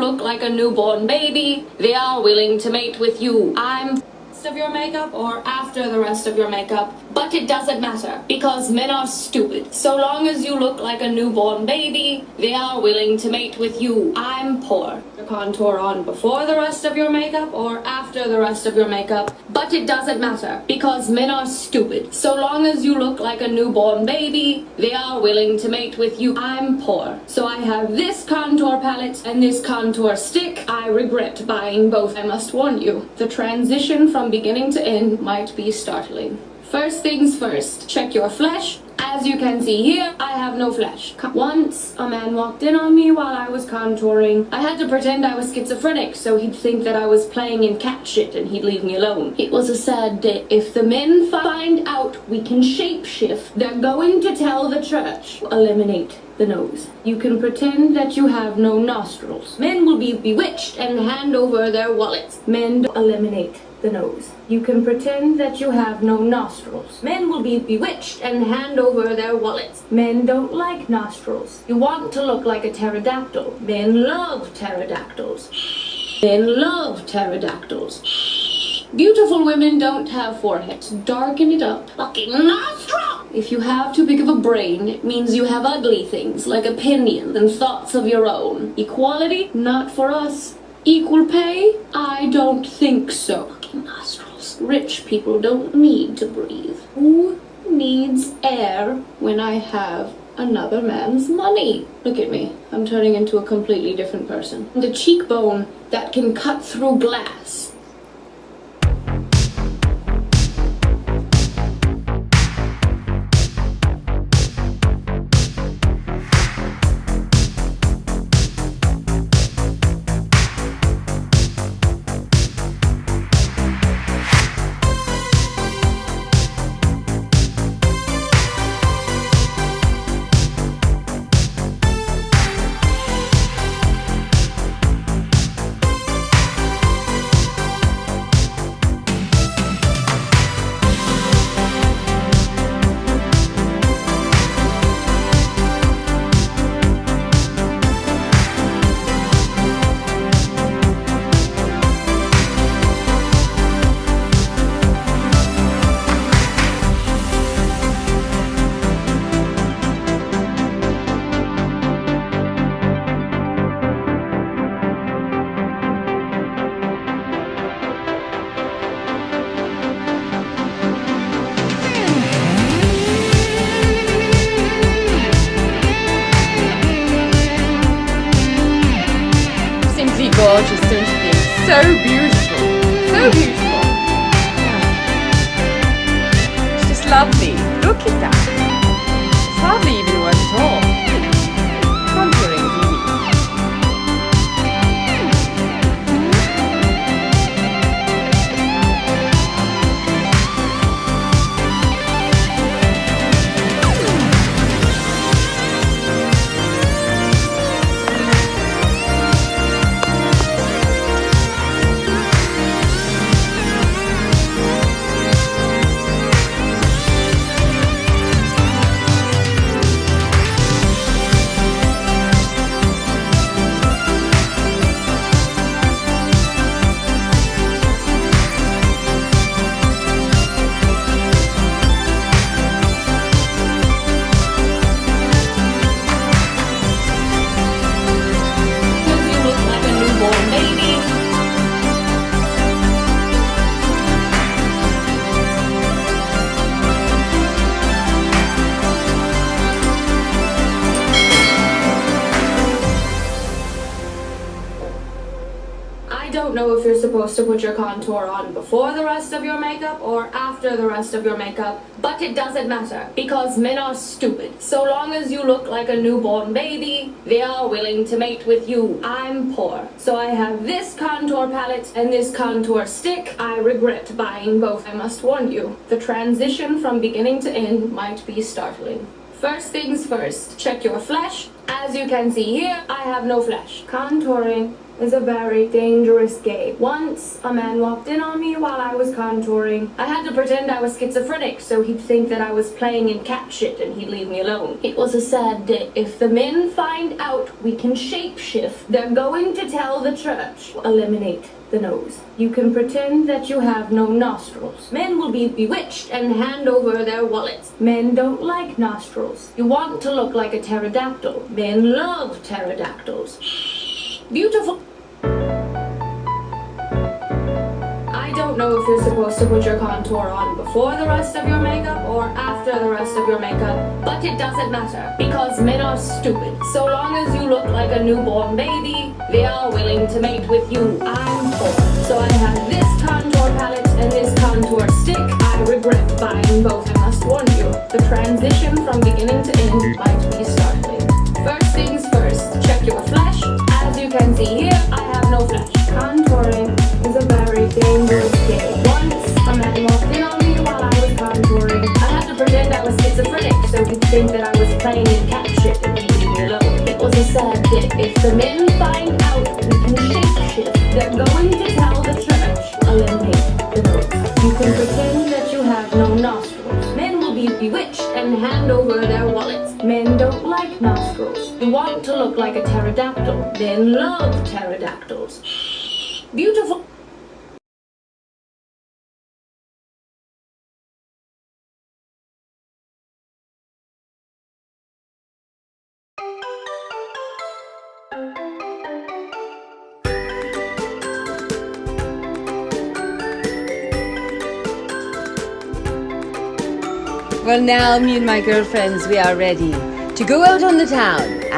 look like a newborn baby, they are willing to mate with you. I'm of your makeup or after the rest of your makeup, but it doesn't matter because men are stupid. So long as you look like a newborn baby, they are willing to mate with you. I'm poor. Your contour on before the rest of your makeup or after the rest of your makeup, but it doesn't matter because men are stupid. So long as you look like a newborn baby, they are willing to mate with you. I'm poor, so I have this contour palette and this contour stick. I regret buying both. I must warn you, the transition from beginning to end might be startling. First things first, check your flesh. As you can see here, I have no flesh. Once, a man walked in on me while I was contouring. I had to pretend I was schizophrenic so he'd think that I was playing in cat shit and he'd leave me alone. It was a sad day. If the men find out we can shapeshift, they're going to tell the church. Eliminate the nose. You can pretend that you have no nostrils. Men will be bewitched and hand over their wallets. Men eliminate the nose. You can pretend that you have no nostrils. Men will be bewitched and hand over their wallets. Men don't like nostrils. You want to look like a pterodactyl. Men love pterodactyls. Men love pterodactyls. Beautiful women don't have foreheads. Darken it up. Fucking nostril! If you have too big of a brain, it means you have ugly things like opinions and thoughts of your own. Equality? Not for us. Equal pay? I don't think so. Nostrils. Rich people don't need to breathe. Who needs air when I have another man's money? Look at me. I'm turning into a completely different person. The cheekbone that can cut through glass. Gorgeous, don't you think? So beautiful. So beautiful. Yeah. It's just lovely. Look at that. It's hardly even work at all. Contouring is easy. I don't know if you're supposed to put your contour on before the rest of your makeup or after the rest of your makeup, but it doesn't matter because men are stupid. So long as you look like a newborn baby, they are willing to mate with you. I'm poor, so I have this contour palette and this contour stick. I regret buying both. I must warn you, the transition from beginning to end might be startling. First things first, check your flesh. As As you can see here, I have no flesh. Contouring is a very dangerous game. Once, a man walked in on me while I was contouring. I had to pretend I was schizophrenic so he'd think that I was playing in cat shit and he'd leave me alone. It was a sad day. If the men find out we can shapeshift, they're going to tell the church. Eliminate the nose. You can pretend that you have no nostrils. Men will be bewitched and hand over their wallets. Men don't like nostrils. You want to look like a pterodactyl. Men love pterodactyls. Beautiful. I don't know if you're supposed to put your contour on before the rest of your makeup or after the rest of your makeup, but it doesn't matter because men are stupid. So long as you look like a newborn baby, they are willing to mate with you. I'm poor, so I have this contour palette and this contour stick. I regret buying both. I must warn you, the transition from beginning to end might be startling. First things first, check your flesh. As you can see here, I have no flesh. Contouring is a very dangerous game. Once, a man walked in on me while I was contouring. I had to pretend I was schizophrenic so he'd think that I was playing in cat shit and he'd leave me alone. It was a sad day. If the men find out we can shapeshift, they're going to tell the church. Eliminate the nose. You can pretend that you have no nostrils. Men will be bewitched and hand over their wallets. Men don't like nostrils. You want to look like a pterodactyl. Men love pterodactyls. Beautiful. Well, now me and my girlfriends, we are ready to go out on the town